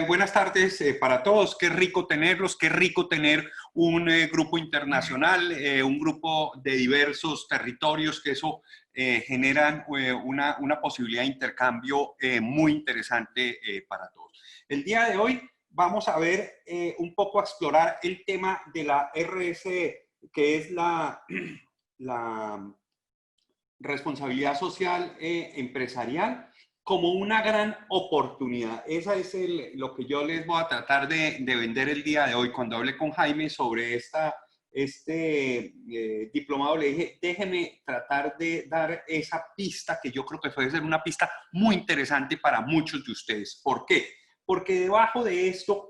Buenas tardes para todos. Qué rico tenerlos, qué rico tener un grupo internacional, un grupo de diversos territorios que eso generan una posibilidad de intercambio muy interesante para todos. El día de hoy vamos a ver un poco, a explorar el tema de la RSE, que es la responsabilidad social empresarial, como una gran oportunidad. Esa es lo que yo les voy a tratar de vender el día de hoy. Cuando hablé con Jaime sobre este diplomado, le dije, déjeme tratar de dar esa pista, que yo creo que puede ser una pista muy interesante para muchos de ustedes. ¿Por qué? Porque debajo de esto,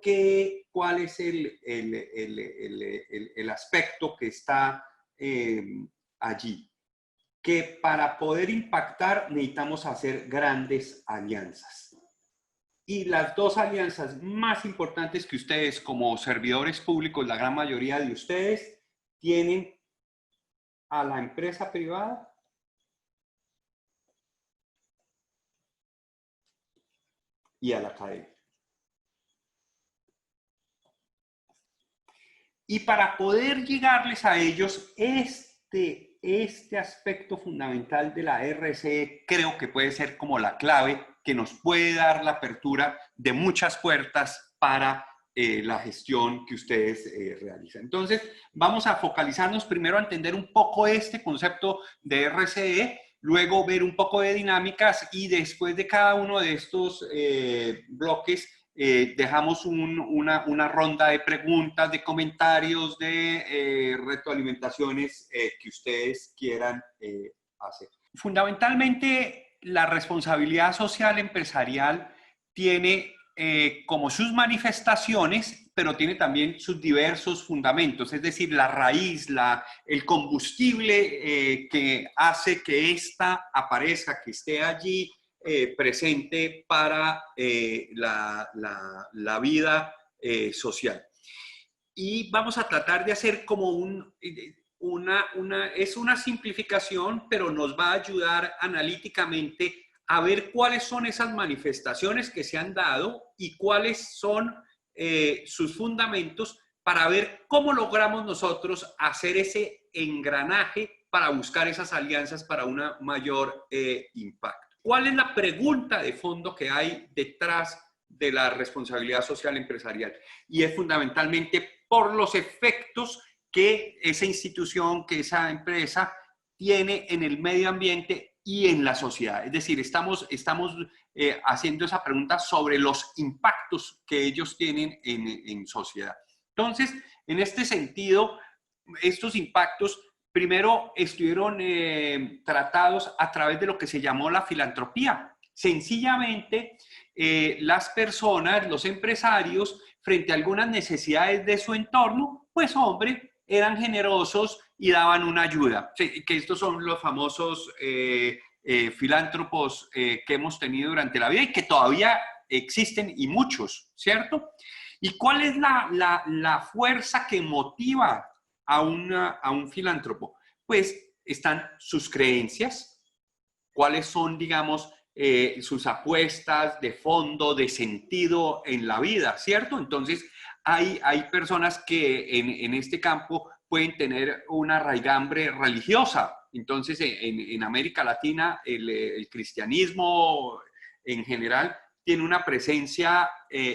¿cuál es el aspecto que está allí? Que para poder impactar necesitamos hacer grandes alianzas. Y las dos alianzas más importantes que ustedes como servidores públicos, la gran mayoría de ustedes, tienen a la empresa privada y a la academia. Y para poder llegarles a ellos, este aspecto fundamental de la RSE creo que puede ser como la clave que nos puede dar la apertura de muchas puertas para la gestión que ustedes realizan. Entonces, vamos a focalizarnos primero a entender un poco este concepto de RSE, luego ver un poco de dinámicas y después de cada uno de estos bloques dejamos una ronda de preguntas, de comentarios, de retroalimentaciones que ustedes quieran hacer. Fundamentalmente, la responsabilidad social empresarial tiene como sus manifestaciones, pero tiene también sus diversos fundamentos, es decir, la raíz, el combustible que hace que ésta aparezca, que esté allí, presente para la vida social. Y vamos a tratar de hacer como es una simplificación, pero nos va a ayudar analíticamente a ver cuáles son esas manifestaciones que se han dado y cuáles son sus fundamentos, para ver cómo logramos nosotros hacer ese engranaje para buscar esas alianzas para un mayor impacto. ¿Cuál es la pregunta de fondo que hay detrás de la responsabilidad social empresarial? Y es fundamentalmente por los efectos que esa institución, que esa empresa tiene en el medio ambiente y en la sociedad. Es decir, estamos haciendo esa pregunta sobre los impactos que ellos tienen en sociedad. Entonces, en este sentido, estos impactos primero estuvieron tratados a través de lo que se llamó la filantropía. Sencillamente, las personas, los empresarios, frente a algunas necesidades de su entorno, pues hombre, eran generosos y daban una ayuda. Sí, que estos son los famosos filántropos que hemos tenido durante la vida y que todavía existen, y muchos, ¿cierto? ¿Y cuál es la fuerza que motiva a un filántropo? Pues están sus creencias, cuáles son, digamos, sus apuestas de fondo, de sentido en la vida, ¿cierto? Entonces, hay personas que en este campo pueden tener una raigambre religiosa. Entonces, en América Latina, el cristianismo en general tiene una presencia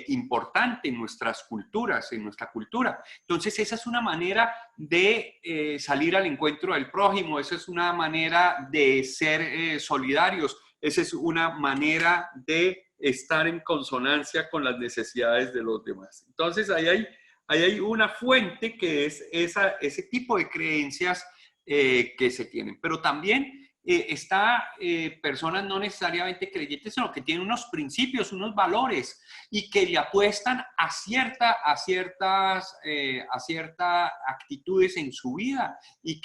importante en nuestras culturas, en nuestra cultura. Entonces, esa es una manera de salir al encuentro del prójimo, esa es una manera de ser solidarios, esa es una manera de estar en consonancia con las necesidades de los demás. Entonces, ahí hay una fuente que es ese tipo de creencias que se tienen. Pero también está personas no necesariamente creyentes, sino que tienen unos principios, unos valores, y que le apuestan a ciertas actitudes en su vida y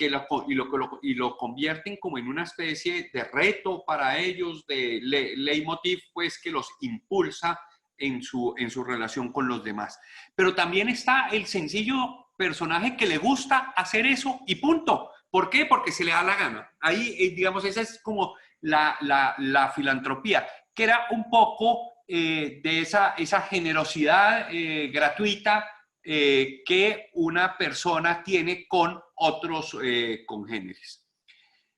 lo convierten como en una especie de reto para ellos, de leitmotiv, pues, que los impulsa en su relación con los demás. Pero también está el sencillo personaje que le gusta hacer eso y punto. ¿Por qué? Porque se le da la gana. Ahí, digamos, esa es como la filantropía, que era un poco de esa generosidad gratuita que una persona tiene con otros congéneres.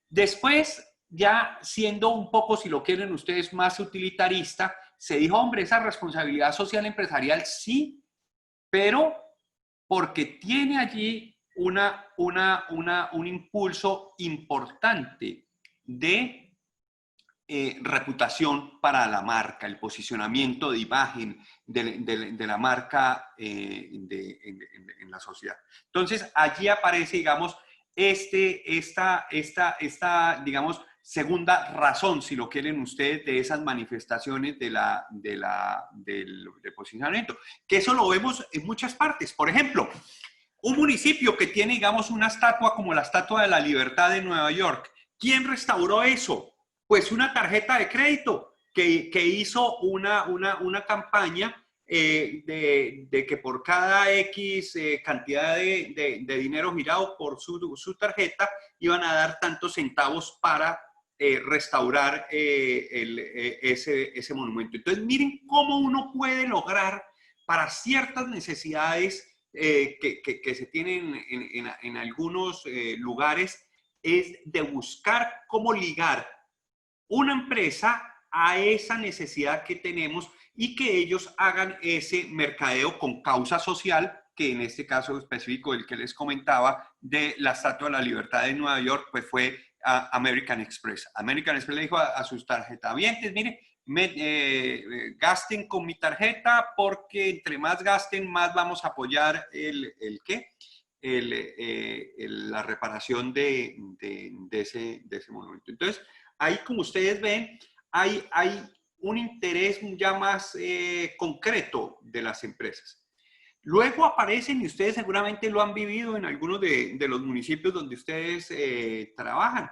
Después, ya siendo un poco, si lo quieren ustedes, más utilitarista, se dijo, hombre, esa responsabilidad social empresarial sí, pero porque tiene allí un impulso importante de reputación para la marca, el posicionamiento de imagen de la marca en la sociedad. Entonces, allí aparece, digamos, esta, digamos, segunda razón, si lo quieren ustedes, de esas manifestaciones del posicionamiento, que eso lo vemos en muchas partes. Por ejemplo, un municipio que tiene, digamos, una estatua como la Estatua de la Libertad de Nueva York, ¿quién restauró eso? Pues una tarjeta de crédito que hizo una campaña de que por cada X cantidad de dinero girado por su tarjeta iban a dar tantos centavos para restaurar ese monumento. Entonces, miren cómo uno puede lograr para ciertas necesidades que se tienen en algunos lugares, es de buscar cómo ligar una empresa a esa necesidad que tenemos y que ellos hagan ese mercadeo con causa social, que en este caso específico, el que les comentaba, de la Estatua de la Libertad de Nueva York, pues fue American Express. American Express le dijo a sus tarjetavientes, mire, gasten con mi tarjeta porque entre más gasten, más vamos a apoyar la reparación de ese monumento. Entonces, ahí como ustedes ven, hay un interés ya más concreto de las empresas. Luego aparecen, y ustedes seguramente lo han vivido en algunos de los municipios donde ustedes trabajan,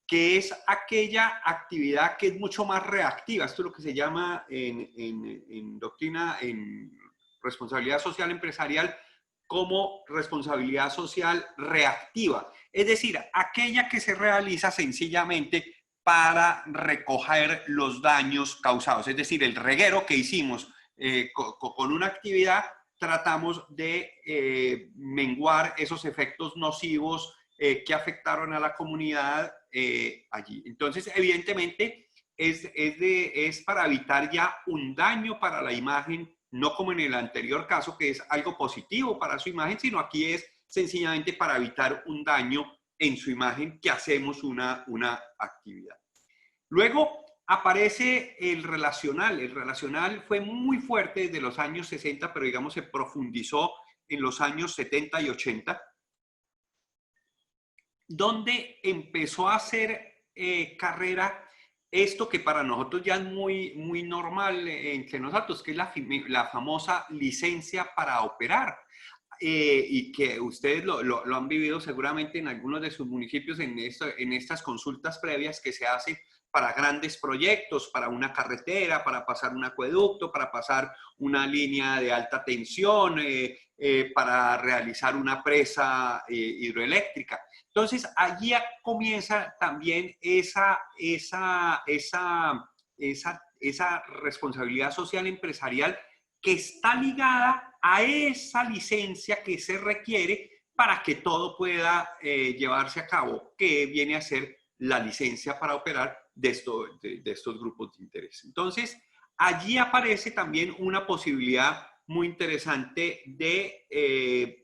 que es aquella actividad que es mucho más reactiva. Esto es lo que se llama en doctrina, en responsabilidad social empresarial, como responsabilidad social reactiva. Es decir, aquella que se realiza sencillamente para recoger los daños causados. Es decir, el reguero que hicimos con una actividad, tratamos de menguar esos efectos nocivos que afectaron a la comunidad allí. Entonces, evidentemente, es para evitar ya un daño para la imagen, no como en el anterior caso, que es algo positivo para su imagen, sino aquí es sencillamente para evitar un daño en su imagen que hacemos una actividad. Luego aparece el relacional. El relacional fue muy fuerte desde los años 60, pero digamos se profundizó en los años 70 y 80, donde empezó a hacer carrera esto que para nosotros ya es muy normal entre nosotros, que es la famosa licencia para operar. Y que ustedes lo han vivido seguramente en algunos de sus municipios en estas consultas previas que se hacen para grandes proyectos, para una carretera, para pasar un acueducto, para pasar una línea de alta tensión, para realizar una presa hidroeléctrica. Entonces, allí comienza también esa responsabilidad social empresarial que está ligada a esa licencia que se requiere para que todo pueda llevarse a cabo, que viene a ser la licencia para operar de estos grupos de interés. Entonces, allí aparece también una posibilidad muy interesante de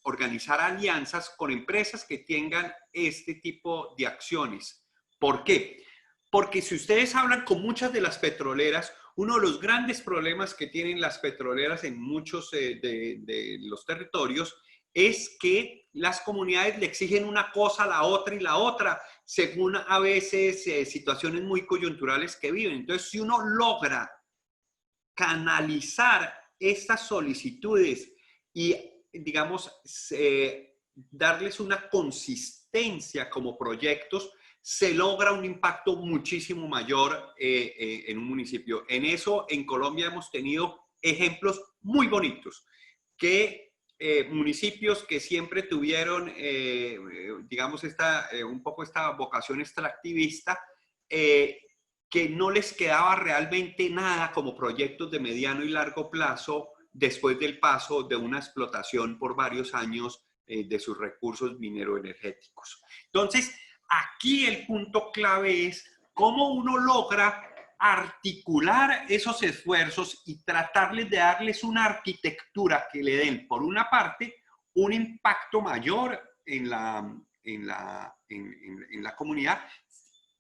organizar alianzas con empresas que tengan este tipo de acciones. ¿Por qué? Porque si ustedes hablan con muchas de las petroleras, uno de los grandes problemas que tienen las petroleras en muchos de los territorios es que las comunidades le exigen una cosa a la otra y la otra, según a veces situaciones muy coyunturales que viven. Entonces, si uno logra canalizar estas solicitudes y, digamos, darles una consistencia como proyectos, se logra un impacto muchísimo mayor en un municipio. En eso, en Colombia hemos tenido ejemplos muy bonitos, que municipios que siempre tuvieron, digamos, un poco esta vocación extractivista, que no les quedaba realmente nada como proyectos de mediano y largo plazo después del paso de una explotación por varios años de sus recursos mineroenergéticos. Entonces, aquí el punto clave es cómo uno logra articular esos esfuerzos y tratarles de darles una arquitectura que le den, por una parte, un impacto mayor en la comunidad,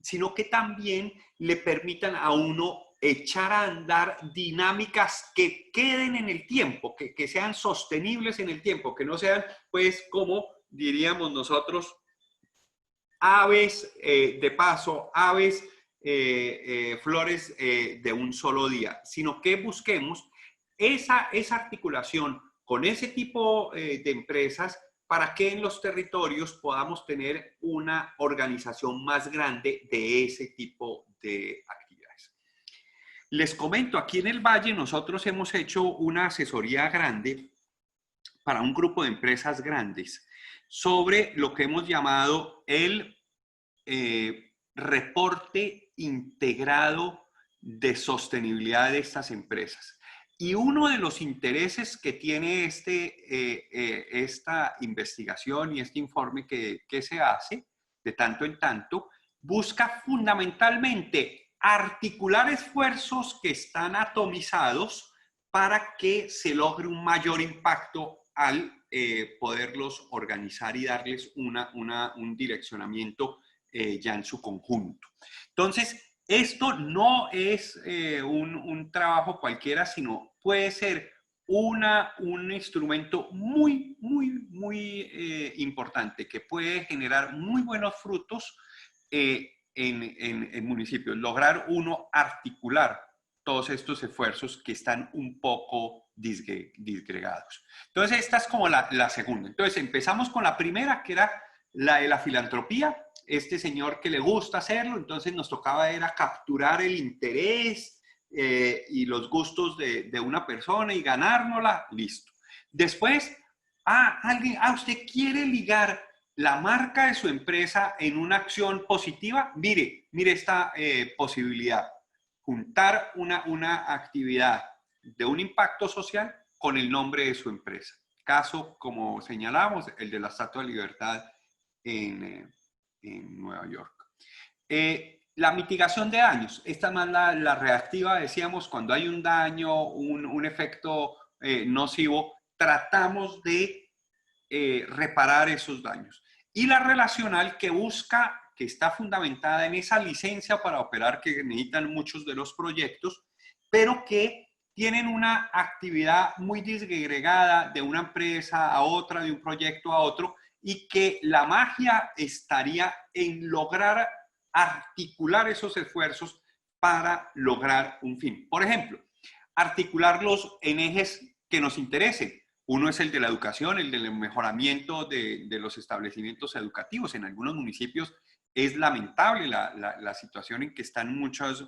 sino que también le permitan a uno echar a andar dinámicas que queden en el tiempo, que sean sostenibles en el tiempo, que no sean, pues, como diríamos nosotros, aves de paso, aves, flores de un solo día, sino que busquemos esa articulación con ese tipo de empresas para que en los territorios podamos tener una organización más grande de ese tipo de actividades. Les comento, aquí en el Valle nosotros hemos hecho una asesoría grande para un grupo de empresas grandes sobre lo que hemos llamado el reporte integrado de sostenibilidad de estas empresas. Y uno de los intereses que tiene esta investigación y este informe que se hace de tanto en tanto, busca fundamentalmente articular esfuerzos que están atomizados para que se logre un mayor impacto al poderlos organizar y darles un direccionamiento ya en su conjunto. Entonces, esto no es un trabajo cualquiera, sino puede ser un instrumento muy importante que puede generar muy buenos frutos en municipios. Lograr uno articular todos estos esfuerzos que están un poco disgregados. Entonces, esta es como la segunda. Entonces, empezamos con la primera, que era la de la filantropía. Este señor que le gusta hacerlo, entonces nos tocaba era capturar el interés y los gustos de una persona y ganárnosla, listo. Después, usted quiere ligar la marca de su empresa en una acción positiva. Mire esta posibilidad. Juntar una actividad de un impacto social con el nombre de su empresa. Caso, como señalamos, el de la Estatua de Libertad en Nueva York. La mitigación de daños, esta es más la reactiva, decíamos, cuando hay un daño, un efecto nocivo, tratamos de reparar esos daños. Y la relacional, que busca, que está fundamentada en esa licencia para operar que necesitan muchos de los proyectos, pero que tienen una actividad muy disgregada de una empresa a otra, de un proyecto a otro, y que la magia estaría en lograr articular esos esfuerzos para lograr un fin. Por ejemplo, articularlos en ejes que nos interesen. Uno es el de la educación, el del mejoramiento de los establecimientos educativos. En algunos municipios es lamentable la situación en que están muchas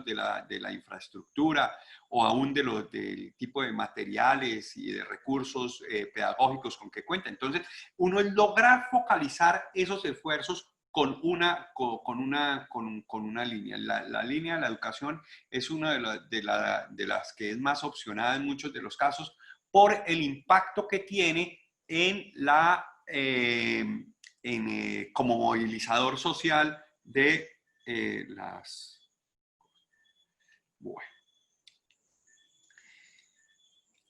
de la infraestructura o aún del tipo de materiales y de recursos pedagógicos con que cuenta. Entonces, uno es lograr focalizar esos esfuerzos con una línea. La línea de la educación es una de las que es más opcionada en muchos de los casos por el impacto que tiene en como movilizador social de las... Bueno.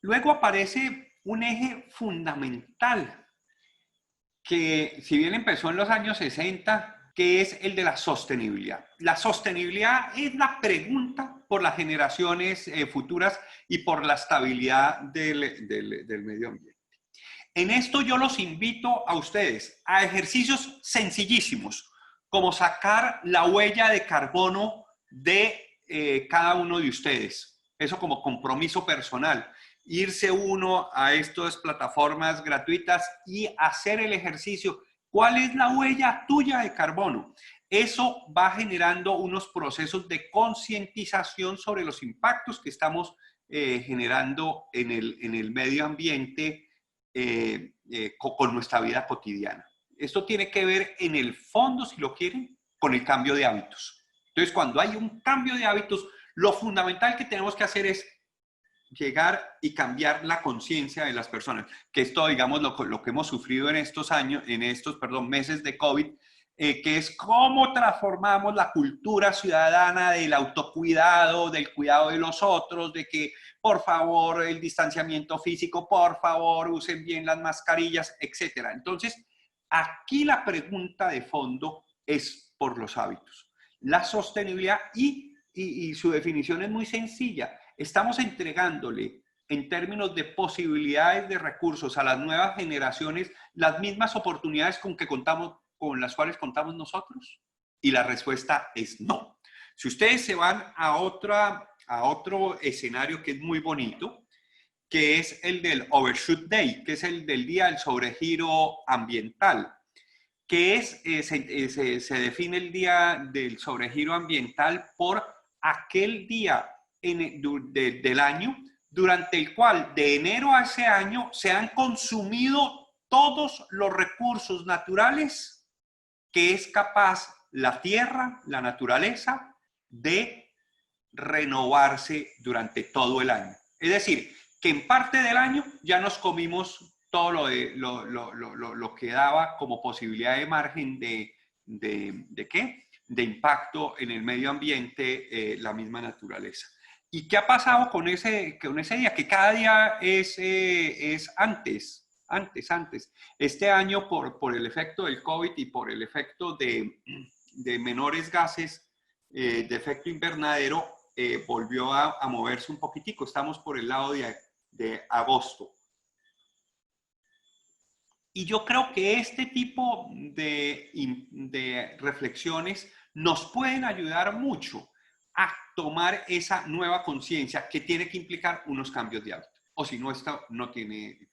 Luego aparece un eje fundamental que, si bien empezó en los años 60, que es el de la sostenibilidad. La sostenibilidad es la pregunta por las generaciones futuras y por la estabilidad del medio ambiente. En esto yo los invito a ustedes a ejercicios sencillísimos, como sacar la huella de carbono de cada uno de ustedes. Eso como compromiso personal. Irse uno a estas plataformas gratuitas y hacer el ejercicio. ¿Cuál es la huella tuya de carbono? Eso va generando unos procesos de concientización sobre los impactos que estamos generando en el medio ambiente con nuestra vida cotidiana. Esto tiene que ver en el fondo, si lo quieren, con el cambio de hábitos. Entonces, cuando hay un cambio de hábitos, lo fundamental que tenemos que hacer es llegar y cambiar la conciencia de las personas, que esto, digamos, lo que hemos sufrido en estos años, perdón, meses de COVID, que es cómo transformamos la cultura ciudadana del autocuidado, del cuidado de los otros, de que, por favor, el distanciamiento físico, por favor, usen bien las mascarillas, etcétera. Entonces, aquí la pregunta de fondo es por los hábitos. La sostenibilidad y su definición es muy sencilla. Estamos entregándole, en términos de posibilidades de recursos a las nuevas generaciones, las mismas oportunidades con las cuales contamos nosotros. Y la respuesta es no. Si ustedes se van a otro escenario que es muy bonito, que es el del Overshoot Day, que es el del día del sobregiro ambiental, que se define el día del sobregiro ambiental por aquel día del año durante el cual de enero a ese año se han consumido todos los recursos naturales que es capaz la tierra, la naturaleza, de renovarse durante todo el año. Es decir, que en parte del año ya nos comimos todo lo que daba como posibilidad de margen ¿de qué? De impacto en el medio ambiente, la misma naturaleza. ¿Y qué ha pasado con ese día? Que cada día es antes. Este año, por el efecto del COVID y por el efecto de menores gases de efecto invernadero, volvió a moverse un poquitico. Estamos por el lado de agosto. Y yo creo que este tipo de reflexiones nos pueden ayudar mucho a tomar esa nueva conciencia que tiene que implicar unos cambios de hábito. O si no, esto no tiene...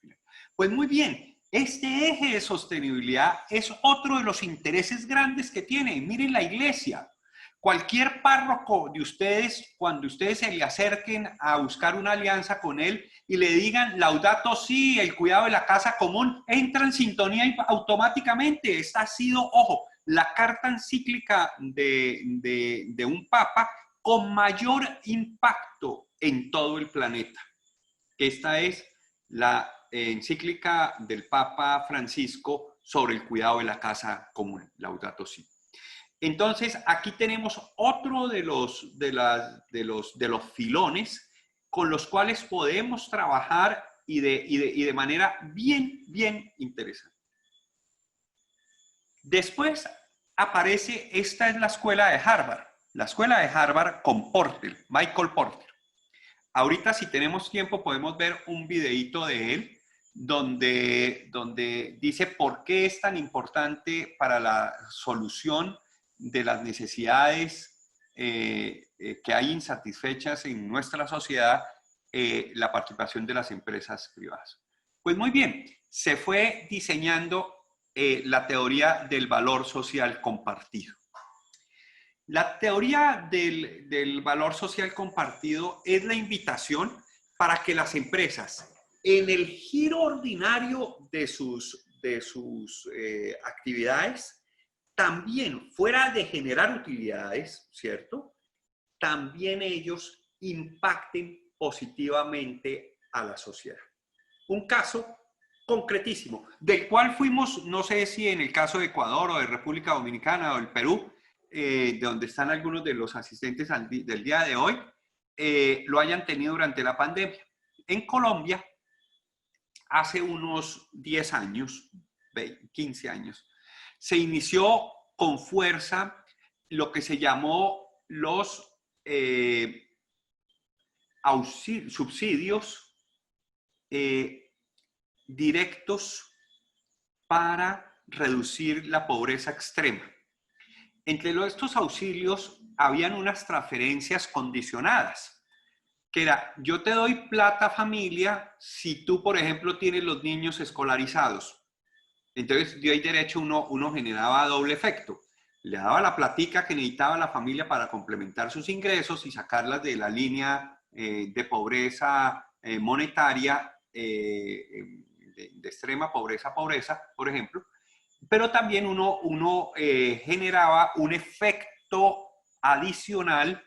Pues muy bien, este eje de sostenibilidad es otro de los intereses grandes que tiene. Miren la iglesia. Cualquier párroco de ustedes, cuando ustedes se le acerquen a buscar una alianza con él y le digan Laudato Si, el cuidado de la casa común, entra en sintonía automáticamente. Esta ha sido, ojo, la carta encíclica de un papa con mayor impacto en todo el planeta. Esta es la encíclica del Papa Francisco sobre el cuidado de la casa común, Laudato Si. Entonces, aquí tenemos otro de los filones con los cuales podemos trabajar y de manera bien interesante. Después aparece, esta es la escuela de Harvard, la escuela de Harvard con Porter, Michael Porter. Ahorita, si tenemos tiempo, podemos ver un videíto de él donde dice por qué es tan importante para la solución de las necesidades que hay insatisfechas en nuestra sociedad, la participación de las empresas privadas. Pues muy bien, se fue diseñando la teoría del valor social compartido. La teoría del valor social compartido es la invitación para que las empresas, en el giro ordinario de sus actividades, también fuera de generar utilidades, ¿cierto? También ellos impacten positivamente a la sociedad. Un caso concretísimo, del cual fuimos, no sé si en el caso de Ecuador o de República Dominicana o del Perú, de donde están algunos de los asistentes del día de hoy, lo hayan tenido durante la pandemia. En Colombia, hace unos 10 años, 15 años, se inició con fuerza lo que se llamó los subsidios directos para reducir la pobreza extrema. Entre estos auxilios habían unas transferencias condicionadas, que era, yo te doy plata familia si tú, por ejemplo, tienes los niños escolarizados. Entonces, de ahí derecho uno generaba doble efecto. Le daba la platica que necesitaba la familia para complementar sus ingresos y sacarlas de la línea de pobreza monetaria, de extrema pobreza, por ejemplo. Pero también uno generaba un efecto adicional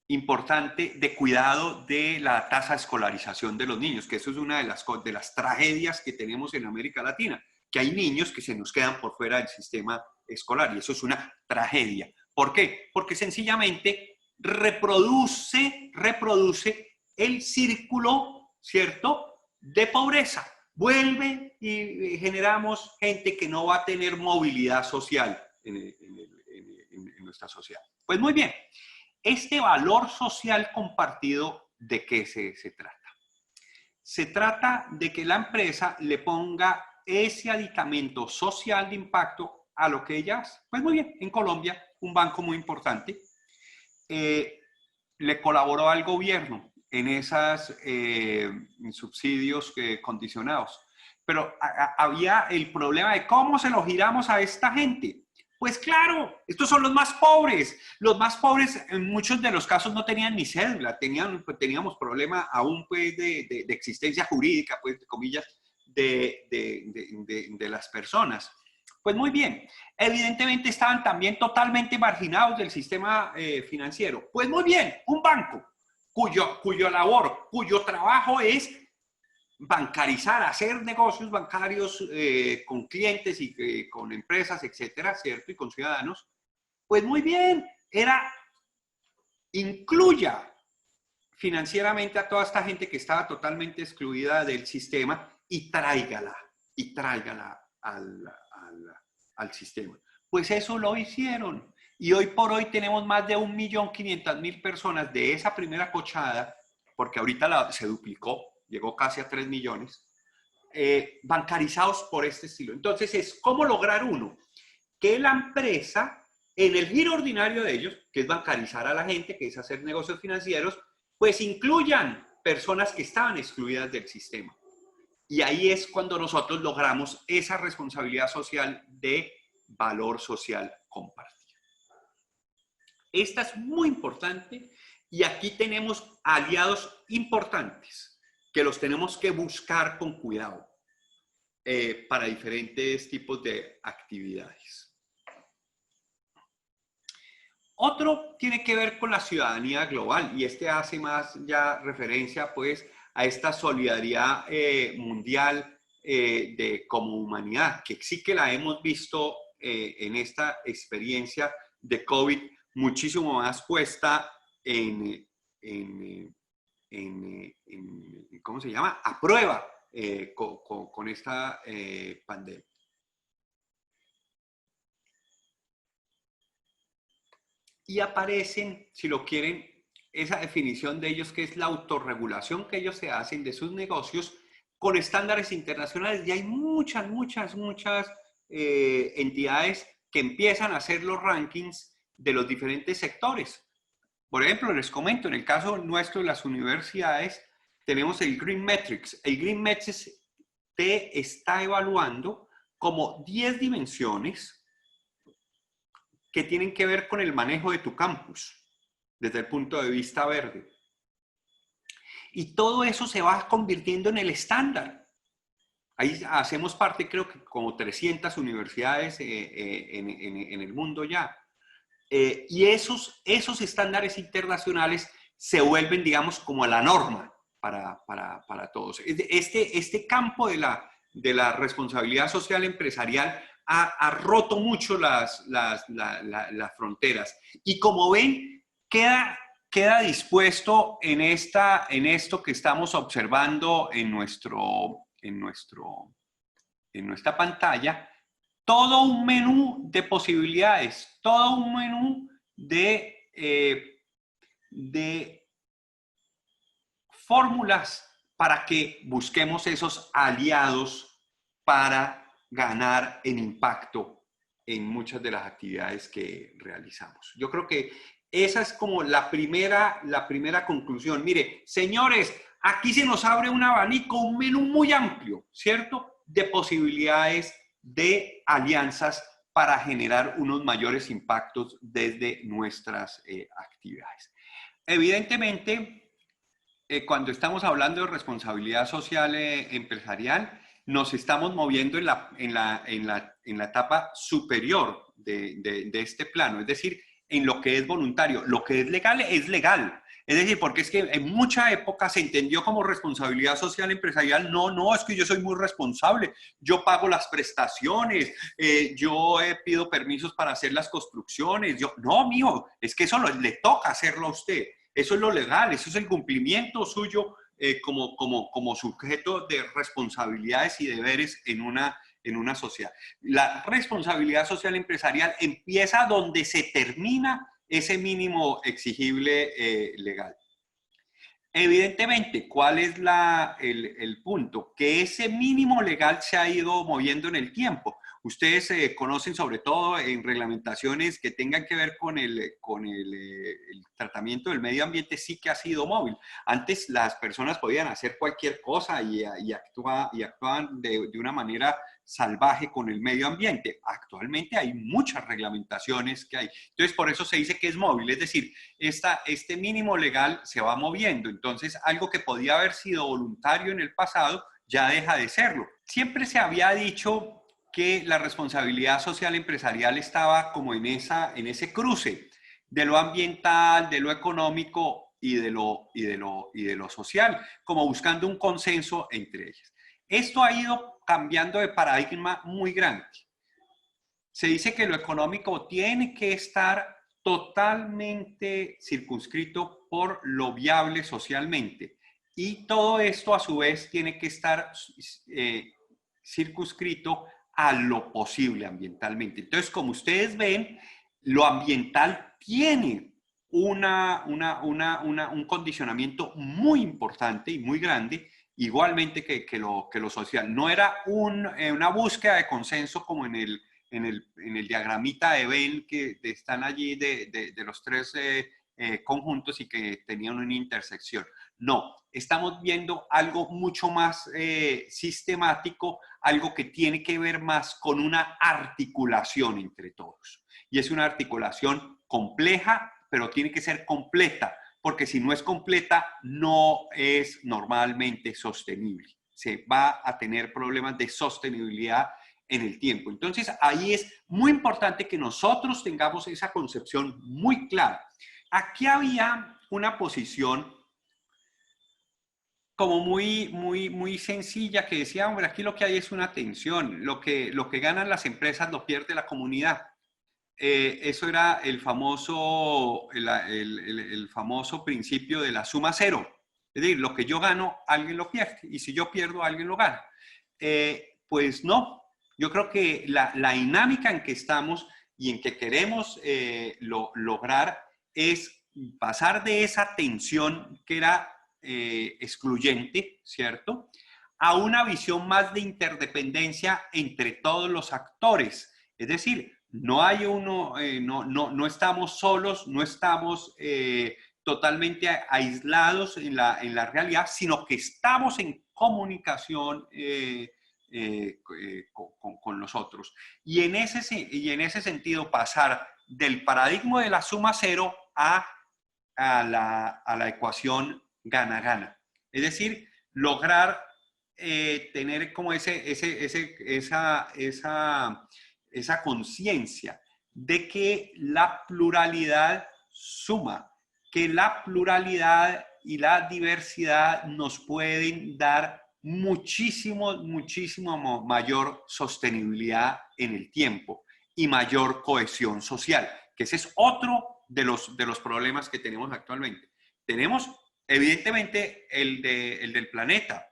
importante de cuidado de la tasa de escolarización de los niños, que eso es una de las tragedias que tenemos en América Latina, que hay niños que se nos quedan por fuera del sistema escolar y eso es una tragedia. ¿Por qué? Porque sencillamente reproduce el círculo, ¿cierto?, de pobreza. Vuelve y generamos gente que no va a tener movilidad social en nuestra sociedad. Pues muy bien, este valor social compartido, ¿de qué se trata? Se trata de que la empresa le ponga ese aditamento social de impacto a lo que ella hace. Pues muy bien, en Colombia, un banco muy importante le colaboró al gobierno en esos subsidios condicionados. Pero había el problema de cómo se lo giramos a esta gente. Pues claro, estos son los más pobres. Los más pobres en muchos de los casos no tenían ni cédula, teníamos problema aún pues de existencia jurídica, pues de comillas, de las personas. Pues muy bien, evidentemente estaban también totalmente marginados del sistema financiero. Pues muy bien, un banco cuyo trabajo es bancarizar, hacer negocios bancarios con clientes y con empresas, etcétera, ¿cierto? Y con ciudadanos. Pues muy bien, incluya financieramente a toda esta gente que estaba totalmente excluida del sistema y tráigala al sistema. Pues eso lo hicieron. Y hoy por hoy tenemos más de 1.500.000 personas de esa primera cochada, porque ahorita se duplicó, llegó casi a 3 millones, bancarizados por este estilo. Entonces es cómo lograr uno, que la empresa, en el giro ordinario de ellos, que es bancarizar a la gente, que es hacer negocios financieros, pues incluyan personas que estaban excluidas del sistema. Y ahí es cuando nosotros logramos esa responsabilidad social de valor social compartido. Esta es muy importante y aquí tenemos aliados importantes que los tenemos que buscar con cuidado para diferentes tipos de actividades. Otro tiene que ver con la ciudadanía global y este hace más ya referencia pues a esta solidaridad mundial como humanidad, que sí que la hemos visto en esta experiencia de COVID muchísimo más puesta ¿cómo se llama? A prueba con esta pandemia. Y aparecen, si lo quieren, esa definición de ellos que es la autorregulación que ellos se hacen de sus negocios con estándares internacionales. Y hay muchas entidades que empiezan a hacer los rankings de los diferentes sectores. Por ejemplo, les comento, en el caso nuestro de las universidades, tenemos el Green Metrics. El Green Metrics te está evaluando como 10 dimensiones que tienen que ver con el manejo de tu campus desde el punto de vista verde. Y todo eso se va convirtiendo en el estándar. Ahí hacemos parte, creo que como 300 universidades en el mundo ya. Y esos estándares internacionales se vuelven, digamos, como la norma para todos. Este campo de la responsabilidad social empresarial ha roto mucho las fronteras. Y como ven, queda dispuesto en esto que estamos observando en nuestra pantalla, todo un menú de posibilidades, todo un menú de fórmulas para que busquemos esos aliados para ganar en impacto en muchas de las actividades que realizamos. Yo creo que esa es como la primera conclusión. Mire, señores, aquí se nos abre un abanico, un menú muy amplio, ¿cierto?, de posibilidades de alianzas para generar unos mayores impactos desde nuestras actividades. Evidentemente, cuando estamos hablando de responsabilidad social empresarial, nos estamos moviendo en la etapa superior de este plano, es decir, en lo que es voluntario. Lo que es legal es legal. Es decir, porque es que en mucha época se entendió como responsabilidad social empresarial. No, no, es que yo soy muy responsable. Yo pago las prestaciones, yo pido permisos para hacer las construcciones. No, mijo, es que eso le toca hacerlo a usted. Eso es lo legal, eso es el cumplimiento suyo como sujeto de responsabilidades y deberes en una sociedad. La responsabilidad social empresarial empieza donde se termina ese mínimo exigible legal. Evidentemente, ¿cuál es el punto? Que ese mínimo legal se ha ido moviendo en el tiempo. Ustedes conocen sobre todo en reglamentaciones que tengan que ver con el tratamiento del medio ambiente, sí que ha sido móvil. Antes las personas podían hacer cualquier cosa y actuaban de una manera salvaje con el medio ambiente. Actualmente hay muchas reglamentaciones que hay. Entonces, por eso se dice que es móvil, es decir, este mínimo legal se va moviendo. Entonces, algo que podía haber sido voluntario en el pasado ya deja de serlo. Siempre se había dicho que la responsabilidad social empresarial estaba como en ese cruce de lo ambiental, de lo económico y de lo social, como buscando un consenso entre ellas. Esto ha ido cambiando de paradigma muy grande. Se dice que lo económico tiene que estar totalmente circunscrito por lo viable socialmente. Y todo esto a su vez tiene que estar circunscrito a lo posible ambientalmente. Entonces, como ustedes ven, lo ambiental tiene un condicionamiento muy importante y muy grande, igualmente que lo social. No era una búsqueda de consenso como en el diagramita de Venn que están allí de los tres conjuntos y que tenían una intersección. No, estamos viendo algo mucho más sistemático, algo que tiene que ver más con una articulación entre todos. Y es una articulación compleja, pero tiene que ser completa, porque si no es completa, no es normalmente sostenible. Se va a tener problemas de sostenibilidad en el tiempo. Entonces, ahí es muy importante que nosotros tengamos esa concepción muy clara. Aquí había una posición como muy sencilla que decía, hombre, aquí lo que hay es una tensión, lo que ganan las empresas lo pierde la comunidad. Eso era el famoso principio de la suma cero. Es decir, lo que yo gano, alguien lo pierde, y si yo pierdo, alguien lo gana. Pues no, yo creo que la dinámica en que estamos y en que queremos lograr es pasar de esa tensión que era excluyente, ¿cierto?, a una visión más de interdependencia entre todos los actores. Es decir, no hay no estamos solos, no estamos totalmente aislados en la realidad, sino que estamos en comunicación con los otros. Y en ese sentido, pasar del paradigma de la suma cero a la ecuación gana-gana. Es decir, lograr tener como esa conciencia de que la pluralidad suma, que la pluralidad y la diversidad nos pueden dar muchísimo mayor sostenibilidad en el tiempo y mayor cohesión social, que ese es otro de los problemas que tenemos actualmente. Tenemos, evidentemente, el del planeta.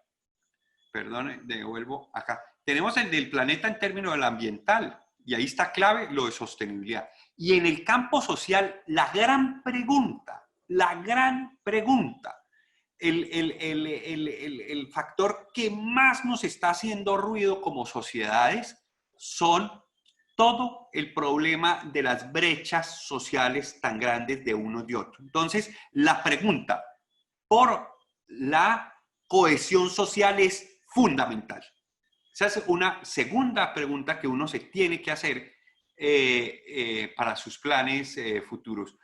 Perdón, devuelvo acá. Tenemos el del planeta en términos del ambiental, y ahí está clave lo de sostenibilidad. Y en el campo social, la gran pregunta, el factor que más nos está haciendo ruido como sociedades son todo el problema de las brechas sociales tan grandes de unos y otros. Entonces, la pregunta por la cohesión social es fundamental. Esa es una segunda pregunta que uno se tiene que hacer para sus planes futuros.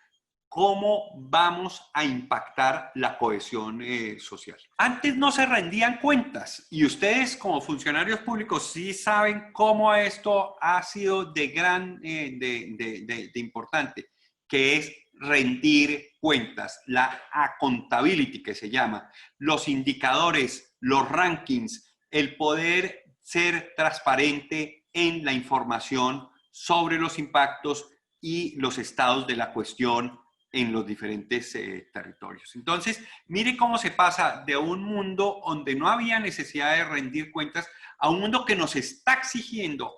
cómo vamos a impactar la cohesión social. Antes no se rendían cuentas y ustedes como funcionarios públicos sí saben cómo esto ha sido de gran, de importante, que es rendir cuentas, la accountability que se llama, los indicadores, los rankings, el poder ser transparente en la información sobre los impactos y los estados de la cuestión en los diferentes territorios. Entonces, mire cómo se pasa de un mundo donde no había necesidad de rendir cuentas a un mundo que nos está exigiendo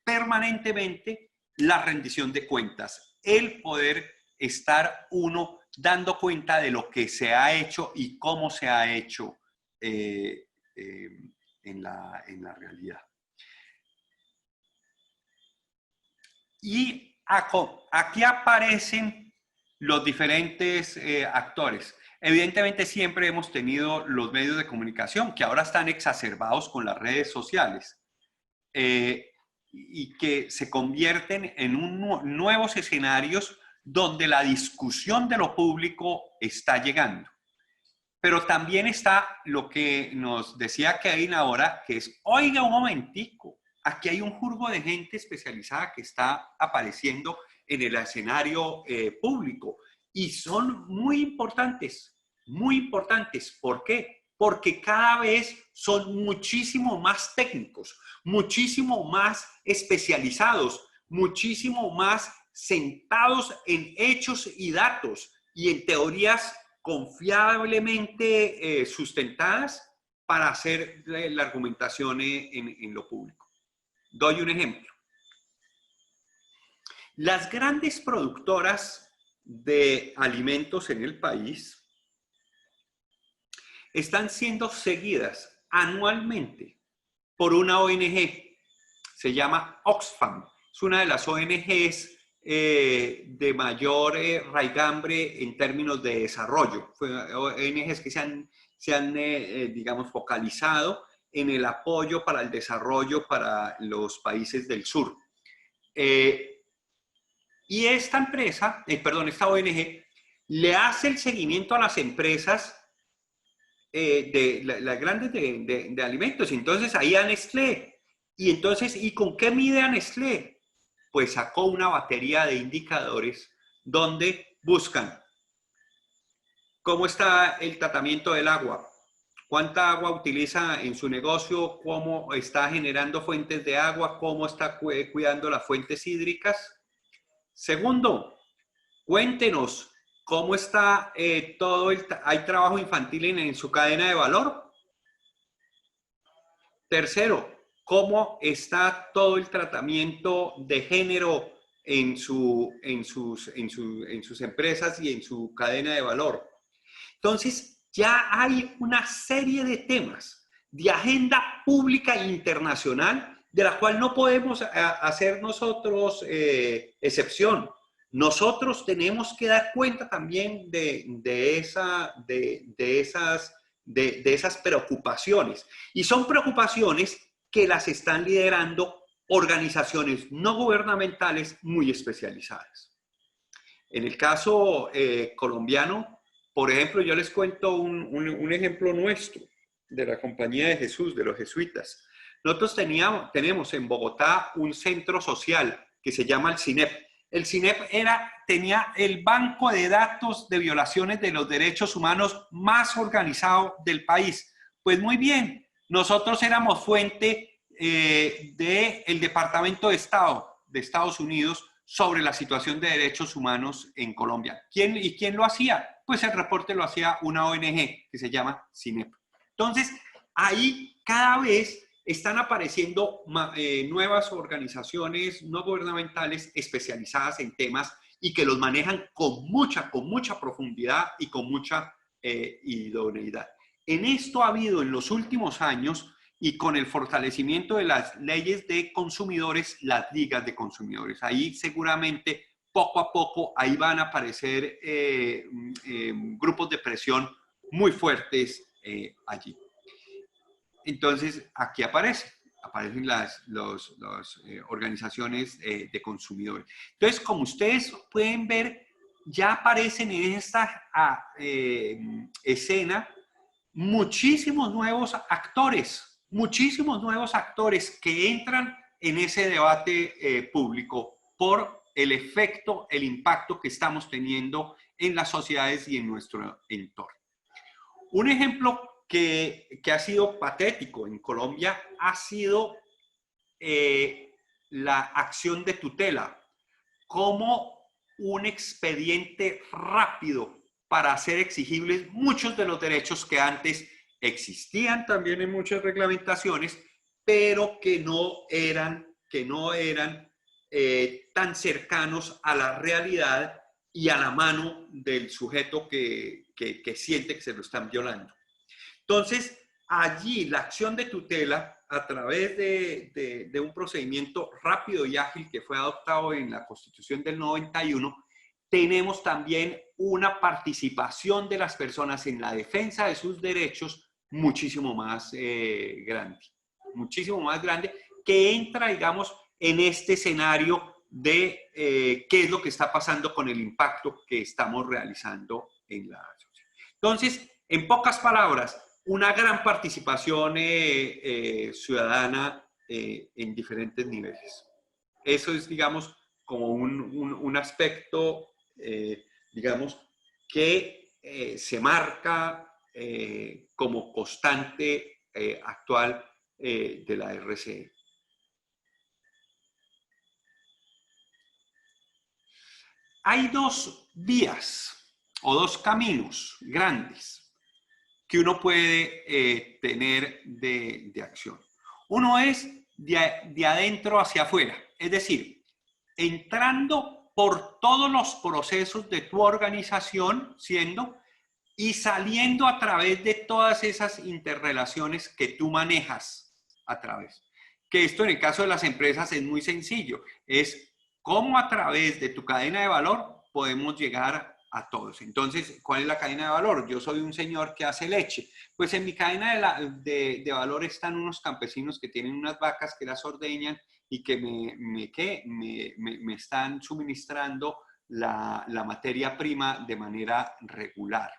permanentemente la rendición de cuentas, el poder estar uno dando cuenta de lo que se ha hecho y cómo se ha hecho en la realidad. Y aquí aparecen los diferentes actores. Evidentemente siempre hemos tenido los medios de comunicación que ahora están exacerbados con las redes sociales y que se convierten en nuevos escenarios donde la discusión de lo público está llegando. Pero también está lo que nos decía Kevin ahora, que es, oiga un momentico, aquí hay un jurgo de gente especializada que está apareciendo en el escenario público y son muy importantes, muy importantes. ¿Por qué? Porque cada vez son muchísimo más técnicos, muchísimo más especializados, muchísimo más sentados en hechos y datos y en teorías confiablemente sustentadas para hacer la argumentación en lo público. Doy un ejemplo. Las grandes productoras de alimentos en el país están siendo seguidas anualmente por una ONG, se llama Oxfam, es una de las ONGs de mayor raigambre en términos de desarrollo, ONGs que se han digamos, focalizado en el apoyo para el desarrollo para los países del sur. Y esta empresa, esta ONG, le hace el seguimiento a las empresas las grandes de alimentos. Entonces, ahí a Nestlé. Y entonces, ¿y con qué mide a Nestlé? Pues sacó una batería de indicadores donde buscan cómo está el tratamiento del agua, cuánta agua utiliza en su negocio, cómo está generando fuentes de agua, cómo está cuidando las fuentes hídricas. Segundo, cuéntenos cómo está ¿hay trabajo infantil en su cadena de valor? Tercero, ¿cómo está todo el tratamiento de género en sus empresas y en su cadena de valor? Entonces, ya hay una serie de temas de agenda pública internacional de la cual no podemos hacer nosotros excepción. Nosotros tenemos que dar cuenta también de esas preocupaciones. Y son preocupaciones que las están liderando organizaciones no gubernamentales muy especializadas. En el caso colombiano, por ejemplo, yo les cuento un ejemplo nuestro de la Compañía de Jesús, de los jesuitas. Nosotros tenemos en Bogotá un centro social que se llama el CINEP. El CINEP tenía el banco de datos de violaciones de los derechos humanos más organizado del país. Pues muy bien, nosotros éramos fuente del Departamento de Estado de Estados Unidos sobre la situación de derechos humanos en Colombia. ¿Quién lo hacía? Pues el reporte lo hacía una ONG que se llama CINEP. Entonces, ahí cada vez están apareciendo nuevas organizaciones no gubernamentales especializadas en temas y que los manejan con mucha profundidad y con mucha idoneidad. En esto ha habido en los últimos años y con el fortalecimiento de las leyes de consumidores, las ligas de consumidores. Ahí seguramente poco a poco ahí van a aparecer grupos de presión muy fuertes allí. Entonces, aquí aparecen las organizaciones de consumidores. Entonces, como ustedes pueden ver, ya aparecen en esta escena muchísimos nuevos actores que entran en ese debate público por el efecto, el impacto que estamos teniendo en las sociedades y en nuestro entorno. Un ejemplo que ha sido patético en Colombia ha sido la acción de tutela como un expediente rápido para hacer exigibles muchos de los derechos que antes existían también en muchas reglamentaciones, pero que no eran tan cercanos a la realidad y a la mano del sujeto que siente que se lo están violando. Entonces, allí la acción de tutela, a través de un procedimiento rápido y ágil que fue adoptado en la Constitución del 91, tenemos también una participación de las personas en la defensa de sus derechos muchísimo más grande, que entra, digamos, en este escenario de qué es lo que está pasando con el impacto que estamos realizando en la sociedad. Entonces, en pocas palabras, una gran participación ciudadana en diferentes niveles. Eso es, digamos, como un aspecto, digamos, que se marca como constante actual de la RCE. Hay dos vías o dos caminos grandes que uno puede tener de acción. Uno es de adentro hacia afuera, es decir, entrando por todos los procesos de tu organización, y saliendo a través de todas esas interrelaciones que tú manejas a través. Que esto en el caso de las empresas es muy sencillo, es cómo a través de tu cadena de valor podemos llegar a todos. Entonces, ¿cuál es la cadena de valor? Yo soy un señor que hace leche. Pues en mi cadena de valor están unos campesinos que tienen unas vacas que las ordeñan y que me están suministrando la materia prima de manera regular.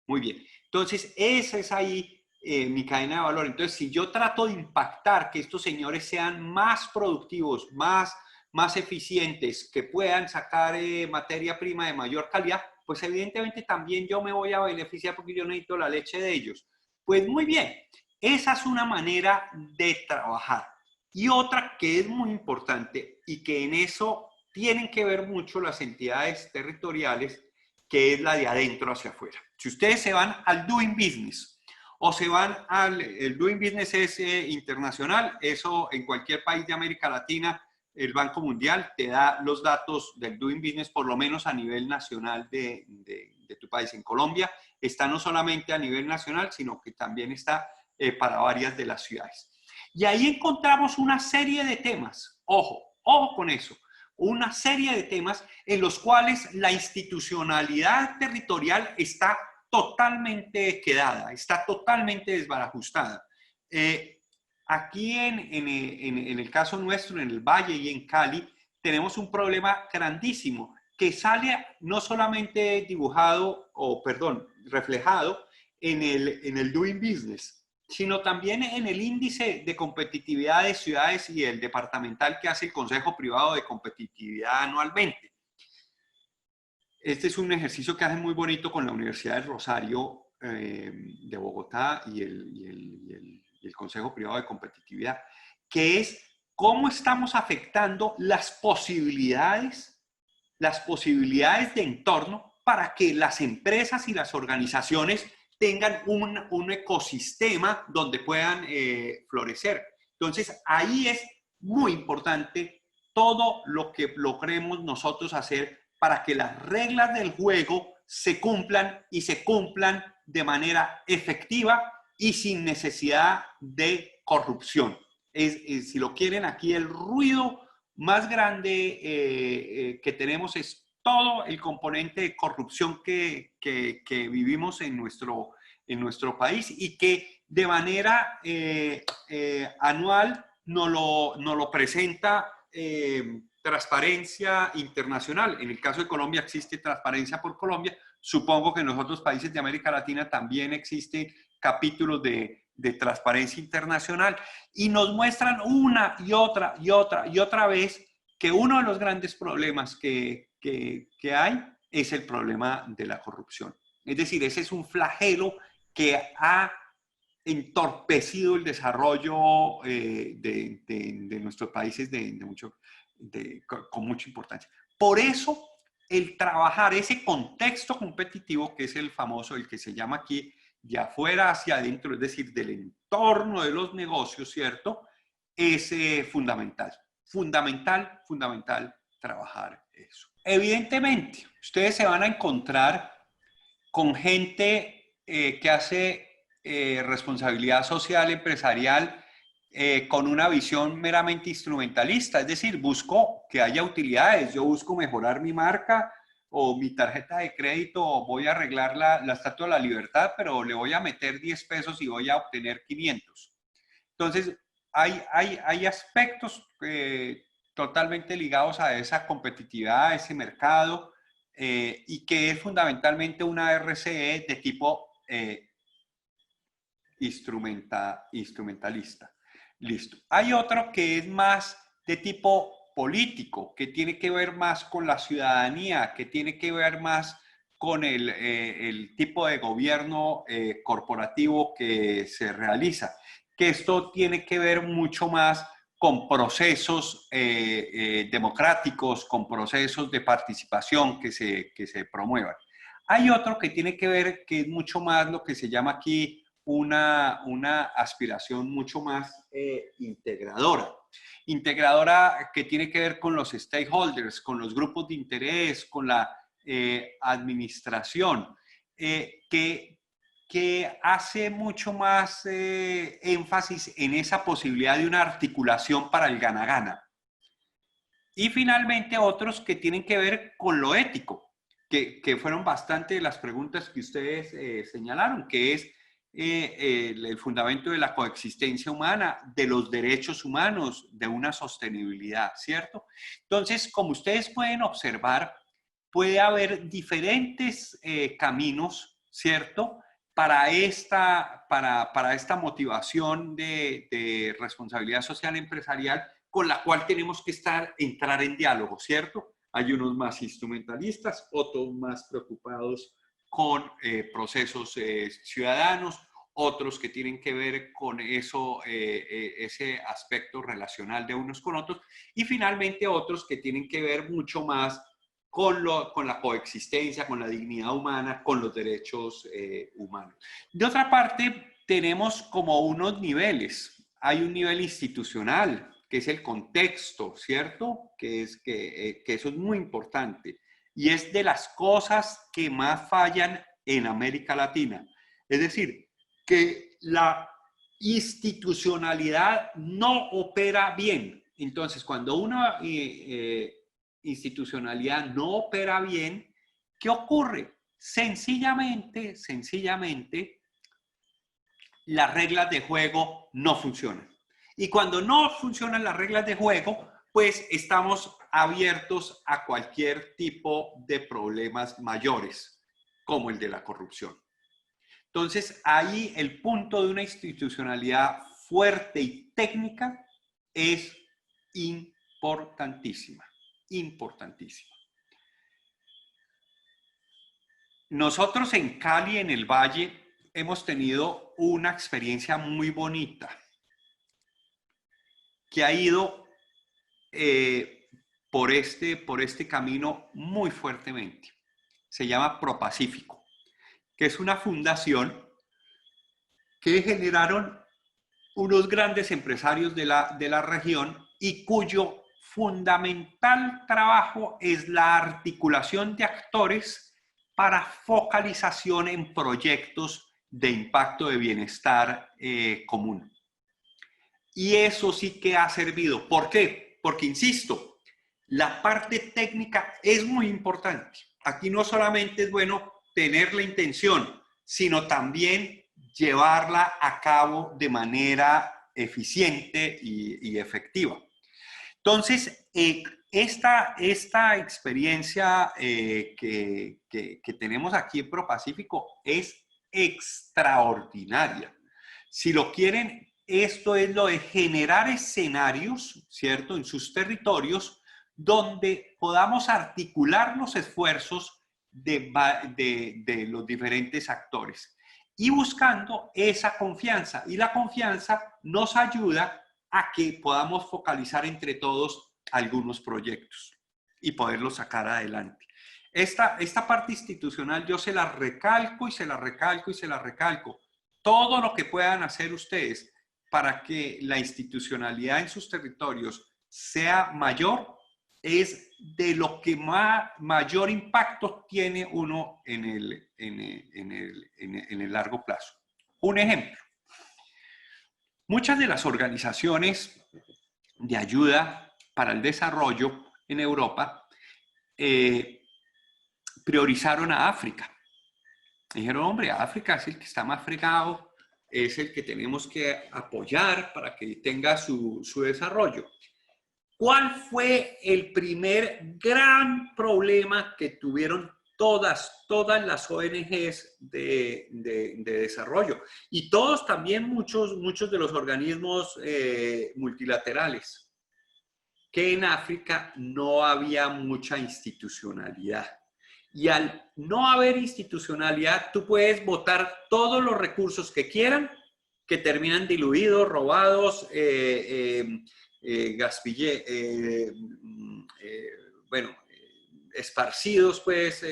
Muy bien. Entonces, esa es ahí mi cadena de valor. Entonces, si yo trato de impactar que estos señores sean más productivos, más eficientes, que puedan sacar materia prima de mayor calidad, pues evidentemente también yo me voy a beneficiar porque yo necesito la leche de ellos. Pues muy bien, esa es una manera de trabajar. Y otra que es muy importante y que en eso tienen que ver mucho las entidades territoriales, que es la de adentro hacia afuera. Si ustedes se van al Doing Business o se van el Doing Business es internacional, eso en cualquier país de América Latina, el Banco Mundial te da los datos del Doing Business, por lo menos a nivel nacional de tu país. En Colombia está no solamente a nivel nacional, sino que también está para varias de las ciudades. Y ahí encontramos una serie de temas, ojo con eso, una serie de temas en los cuales la institucionalidad territorial está totalmente quedada, está totalmente desbarajustada. Aquí en el caso nuestro, en el Valle y en Cali, tenemos un problema grandísimo que sale no solamente reflejado en el Doing Business, sino también en el índice de competitividad de ciudades y el departamental que hace el Consejo Privado de Competitividad anualmente. Este es un ejercicio que hace muy bonito con la Universidad del Rosario de Bogotá y el Consejo Privado de Competitividad, que es cómo estamos afectando las posibilidades de entorno para que las empresas y las organizaciones tengan un ecosistema donde puedan florecer. Entonces, ahí es muy importante todo lo que logremos nosotros hacer para que las reglas del juego se cumplan y se cumplan de manera efectiva y sin necesidad de corrupción. Si lo quieren, aquí el ruido más grande que tenemos es todo el componente de corrupción que vivimos en nuestro país y que de manera anual nos lo presenta transparencia internacional. En el caso de Colombia existe Transparencia por Colombia. Supongo que en los otros países de América Latina también existen capítulos de transparencia internacional y nos muestran una y otra y otra y otra vez que uno de los grandes problemas que hay es el problema de la corrupción. Es decir, ese es un flagelo que ha entorpecido el desarrollo de nuestros países con mucha importancia. Por eso, el trabajar ese contexto competitivo, que es el famoso, el que se llama aquí, de afuera hacia adentro, es decir, del entorno de los negocios, ¿cierto? Es fundamental, fundamental, fundamental trabajar eso. Evidentemente, ustedes se van a encontrar con gente que hace responsabilidad social empresarial con una visión meramente instrumentalista, es decir, busco que haya utilidades, yo busco mejorar mi marca o mi tarjeta de crédito, voy a arreglar la Estatua de la Libertad, pero le voy a meter 10 pesos y voy a obtener 500. Entonces, hay aspectos totalmente ligados a esa competitividad, a ese mercado, y que es fundamentalmente una RCE de tipo instrumentalista. Listo. Hay otro que es más de tipo político, que tiene que ver más con la ciudadanía, que tiene que ver más con el tipo de gobierno corporativo que se realiza, que esto tiene que ver mucho más con procesos democráticos, con procesos de participación que se promuevan. Hay otro que tiene que ver, que es mucho más lo que se llama aquí una aspiración mucho más integradora. Integradora que tiene que ver con los stakeholders, con los grupos de interés, con la administración, que hace mucho más énfasis en esa posibilidad de una articulación para el gana-gana. Y finalmente otros que tienen que ver con lo ético, que fueron bastante de las preguntas que ustedes señalaron, que es el fundamento de la coexistencia humana, de los derechos humanos, de una sostenibilidad, ¿cierto? Entonces, como ustedes pueden observar, puede haber diferentes caminos, ¿cierto?, para esta motivación de responsabilidad social empresarial con la cual tenemos que entrar en diálogo, ¿cierto? Hay unos más instrumentalistas, otros más preocupados con procesos ciudadanos, otros que tienen que ver con eso, ese aspecto relacional de unos con otros, y finalmente otros que tienen que ver mucho más con la coexistencia, con la dignidad humana, con los derechos humanos. De otra parte, tenemos como unos niveles. Hay un nivel institucional, que es el contexto, ¿cierto? Que eso es muy importante. Y es de las cosas que más fallan en América Latina. Es decir, que la institucionalidad no opera bien. Entonces, cuando una institucionalidad no opera bien, ¿qué ocurre? Sencillamente, las reglas de juego no funcionan. Y cuando no funcionan las reglas de juego, pues estamos abiertos a cualquier tipo de problemas mayores, como el de la corrupción. Entonces, ahí el punto de una institucionalidad fuerte y técnica es importantísima, importantísima. Nosotros en Cali, en el Valle, hemos tenido una experiencia muy bonita que ha ido por este camino muy fuertemente. Se llama ProPacífico, que es una fundación que generaron unos grandes empresarios de la región y cuyo fundamental trabajo es la articulación de actores para focalización en proyectos de impacto de bienestar común. Y eso sí que ha servido. ¿Por qué? Porque, insisto, la parte técnica es muy importante. Aquí no solamente es bueno tener la intención, sino también llevarla a cabo de manera eficiente y efectiva. Entonces, esta experiencia que tenemos aquí en ProPacífico es extraordinaria. Si lo quieren, esto es lo de generar escenarios, ¿cierto?, en sus territorios donde podamos articular los esfuerzos de los diferentes actores y buscando esa confianza. Y la confianza nos ayuda a que podamos focalizar entre todos algunos proyectos y poderlos sacar adelante. Esta parte institucional yo se la recalco y se la recalco y se la recalco. Todo lo que puedan hacer ustedes para que la institucionalidad en sus territorios sea mayor es de lo que mayor impacto tiene uno en el largo plazo. Un ejemplo. Muchas de las organizaciones de ayuda para el desarrollo en Europa priorizaron a África. Dijeron, hombre, África es el que está más fregado, es el que tenemos que apoyar para que tenga su desarrollo. ¿Cuál fue el primer gran problema que tuvieron todas las ONGs de desarrollo? Y todos también, muchos de los organismos multilaterales, que en África no había mucha institucionalidad. Y al no haber institucionalidad, tú puedes botar todos los recursos que quieran, que terminan diluidos, robados, esparcidos, pues,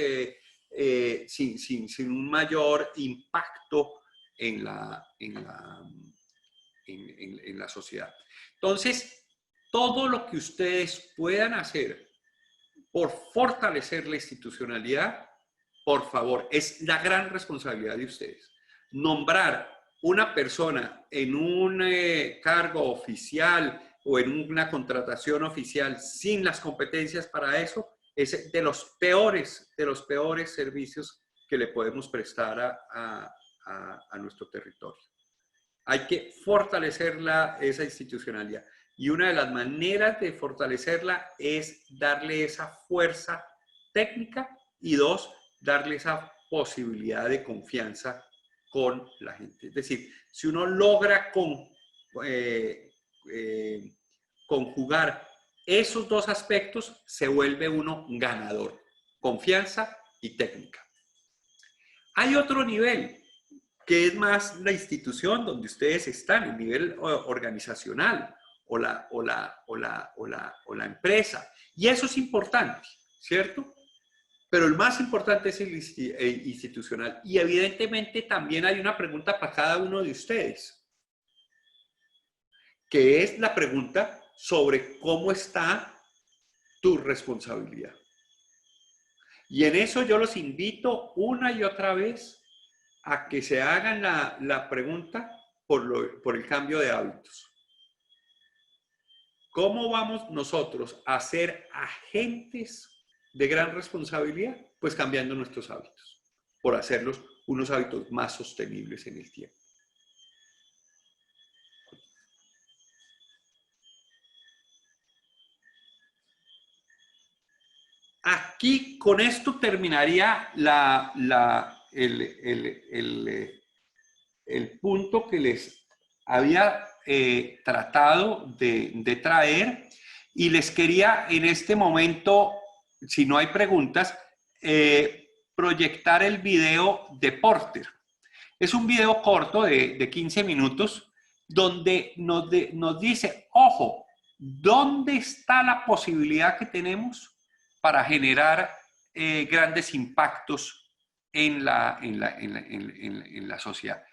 sin un mayor impacto en la sociedad. Entonces, todo lo que ustedes puedan hacer por fortalecer la institucionalidad, por favor, es la gran responsabilidad de ustedes. Nombrar una persona en un cargo oficial o en una contratación oficial sin las competencias para eso es de los peores servicios que le podemos prestar a nuestro territorio. Hay que fortalecer esa institucionalidad. Y una de las maneras de fortalecerla es darle esa fuerza técnica y dos, darle esa posibilidad de confianza con la gente. Es decir, si uno logra conjugar esos dos aspectos, se vuelve uno ganador. Confianza y técnica. Hay otro nivel, que es más la institución donde ustedes están, el nivel organizacional. O la empresa. Y eso es importante, ¿cierto? Pero el más importante es el institucional. Y evidentemente también hay una pregunta para cada uno de ustedes, que es la pregunta sobre cómo está tu responsabilidad. Y en eso yo los invito una y otra vez a que se hagan la pregunta por el cambio de hábitos. ¿Cómo vamos nosotros a ser agentes de gran responsabilidad? Pues cambiando nuestros hábitos, por hacerlos unos hábitos más sostenibles en el tiempo. Aquí con esto terminaría el punto que les había tratado de traer y les quería en este momento, si no hay preguntas, proyectar el video de Porter. Es un video corto de 15 minutos donde nos dice, ojo, ¿dónde está la posibilidad que tenemos para generar grandes impactos en la sociedad?